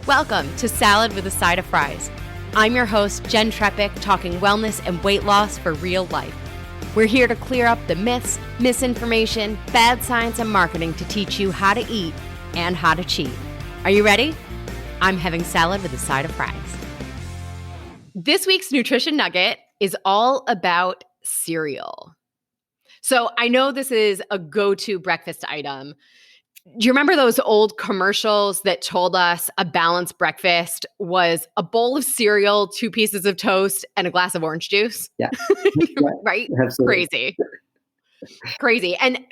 Welcome to Salad with a Side of Fries. I'm your host, Jenn, talking wellness and weight loss for real life. We're here to clear up the myths, misinformation, bad science, and marketing to teach you how to eat and how to cheat. Are you ready? I'm having salad with a side of fries. This week's nutrition nugget is all about cereal. So I know this is a go-to breakfast item. Do you remember those old commercials that told us a balanced breakfast was a bowl of cereal, 2 pieces of toast, and a glass of orange juice? Yeah. Right? Absolutely. Crazy. And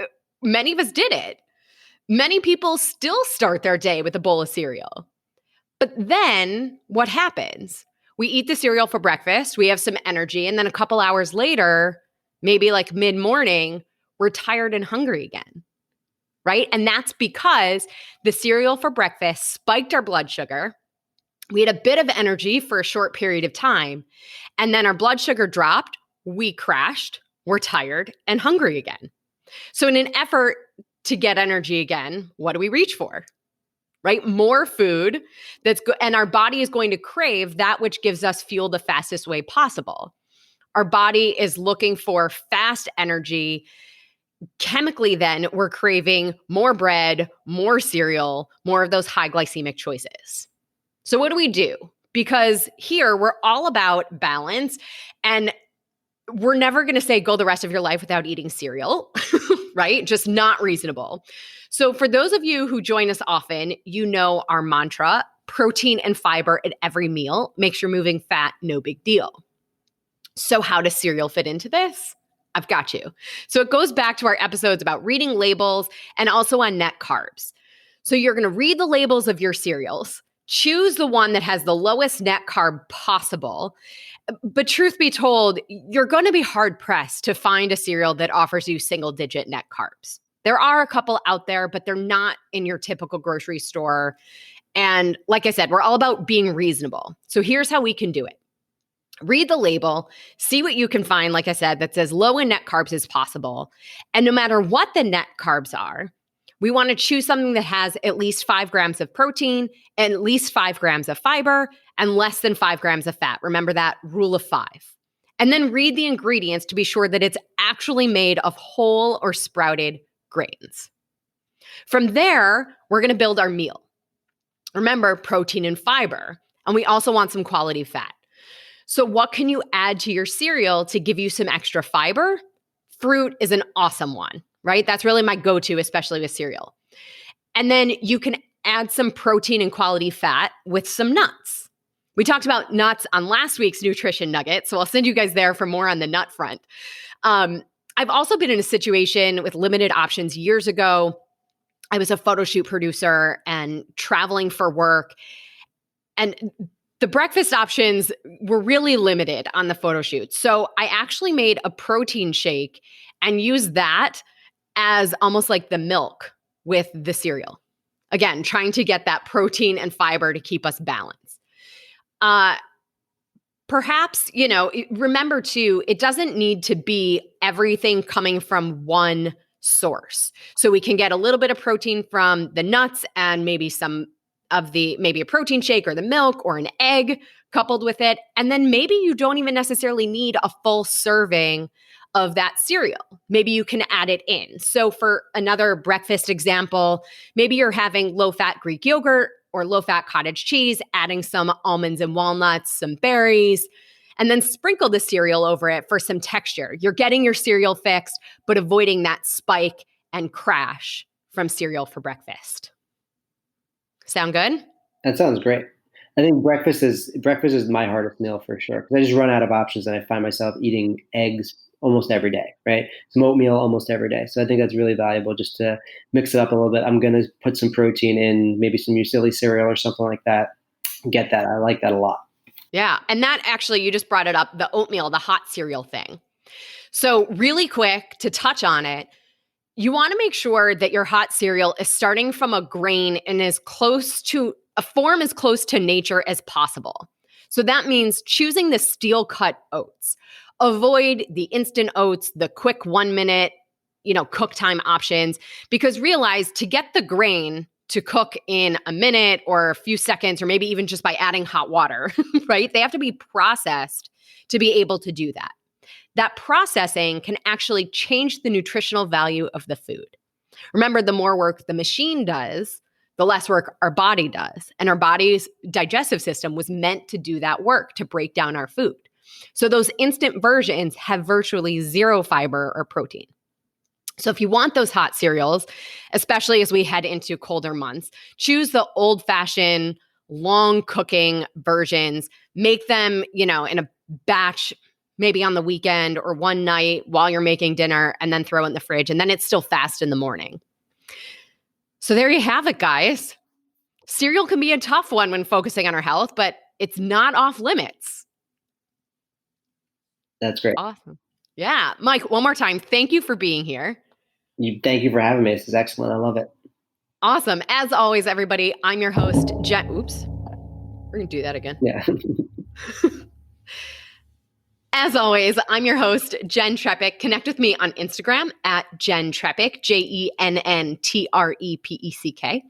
many of us did it. Many people still start their day with a bowl of cereal. But then what happens? We eat the cereal for breakfast, we have some energy, and then a couple hours later, maybe like mid-morning, we're tired and hungry again. Right? And that's because the cereal for breakfast spiked our blood sugar. We had a bit of energy for a short period of time, and then our blood sugar dropped, we crashed, we're tired and hungry again. So in an effort to get energy again, what do we reach for? Right? More food and our body is going to crave that which gives us fuel the fastest way possible. Our body is looking for fast energy. Chemically, then, we're craving more bread, more cereal, more of those high glycemic choices. So what do we do? Because here we're all about balance, and we're never going to say go the rest of your life without eating cereal, right? Just not reasonable. So for those of you who join us often, you know our mantra, protein and fiber at every meal makes your moving fat no big deal. So how does cereal fit into this? I've got you. So it goes back to our episodes about reading labels and also on net carbs. So you're going to read the labels of your cereals, choose the one that has the lowest net carb possible. But truth be told, you're going to be hard pressed to find a cereal that offers you single digit net carbs. There are a couple out there, but they're not in your typical grocery store. And like I said, we're all about being reasonable. So here's how we can do it. Read the label, see what you can find, like I said, that's as low in net carbs as possible. And no matter what the net carbs are, we want to choose something that has at least 5 grams of protein and at least 5 grams of fiber and less than 5 grams of fat. Remember that rule of 5. And then read the ingredients to be sure that it's actually made of whole or sprouted grains. From there, we're going to build our meal. Remember, protein and fiber. And we also want some quality fat. So what can you add to your cereal to give you some extra fiber? Fruit is an awesome one, right? That's really my go-to, especially with cereal. And then you can add some protein and quality fat with some nuts. We talked about nuts on last week's nutrition nugget, so I'll send you guys there for more on the nut front. I've also been in a situation with limited options years ago. I was a photo shoot producer and traveling for work, and the breakfast options were really limited on the photo shoot. So I actually made a protein shake and used that as almost like the milk with the cereal. Again, trying to get that protein and fiber to keep us balanced. Perhaps, remember too, it doesn't need to be everything coming from one source. So we can get a little bit of protein from the nuts and maybe maybe a protein shake or the milk or an egg coupled with it. And then maybe you don't even necessarily need a full serving of that cereal. Maybe you can add it in. So for another breakfast example, maybe you're having low-fat Greek yogurt or low-fat cottage cheese, adding some almonds and walnuts, some berries, and then sprinkle the cereal over it for some texture. You're getting your cereal fix, but avoiding that spike and crash from cereal for breakfast. Sound good? That sounds great. I think breakfast is my hardest meal for sure, because I just run out of options and I find myself eating eggs almost every day, right? Some oatmeal almost every day. So I think that's really valuable just to mix it up a little bit. I'm going to put some protein in, maybe some muesli cereal or something like that. Get that. I like that a lot. Yeah. And that actually, you just brought it up, the oatmeal, the hot cereal thing. So really quick to touch on it, you want to make sure that your hot cereal is starting from a grain and a form as close to nature as possible. So that means choosing the steel cut oats. Avoid the instant oats, the quick 1 minute, cook time options, because realize to get the grain to cook in a minute or a few seconds, or maybe even just by adding hot water, right? They have to be processed to be able to do that. That processing can actually change the nutritional value of the food. Remember, the more work the machine does, the less work our body does. And our body's digestive system was meant to do that work, to break down our food. So those instant versions have virtually zero fiber or protein. So if you want those hot cereals, especially as we head into colder months, choose the old-fashioned, long cooking versions. Make them, in a batch, maybe on the weekend or one night while you're making dinner, and then throw it in the fridge. And then it's still fast in the morning. So there you have it, guys. Cereal can be a tough one when focusing on our health, but it's not off limits. That's great. Awesome. Yeah. Mike, one more time, thank you for being here. Thank you for having me. This is excellent. I love it. Awesome. As always, everybody, I'm your host, Jenn. Oops. We're going to do that again. Yeah. As always, I'm your host, Jenn Trepeck. Connect with me on Instagram at Jenn Trepeck, JENNTREPECK.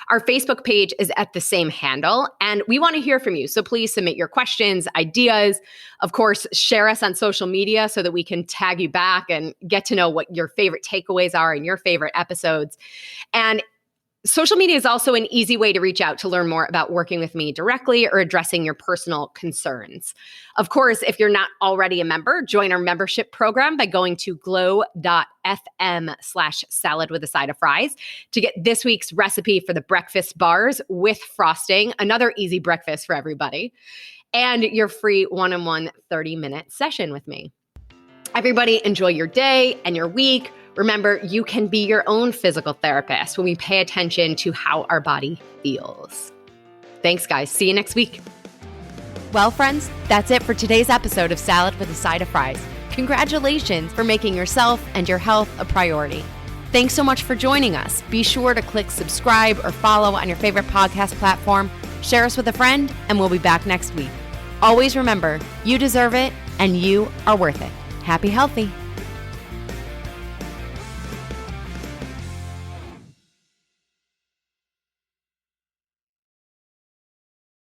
Our Facebook page is at the same handle, and we want to hear from you. So please submit your questions, ideas. Of course, share us on social media so that we can tag you back and get to know what your favorite takeaways are in your favorite episodes. And social media is also an easy way to reach out to learn more about working with me directly or addressing your personal concerns. Of course, if you're not already a member, join our membership program by going to glow.fm/salad with a side of fries to get this week's recipe for the breakfast bars with frosting, another easy breakfast for everybody, and your free one-on-one 30-minute session with me. Everybody, enjoy your day and your week. Remember, you can be your own physical therapist when we pay attention to how our body feels. Thanks, guys. See you next week. Well, friends, that's it for today's episode of Salad with a Side of Fries. Congratulations for making yourself and your health a priority. Thanks so much for joining us. Be sure to click subscribe or follow on your favorite podcast platform, share us with a friend, and we'll be back next week. Always remember, you deserve it and you are worth it. Happy healthy.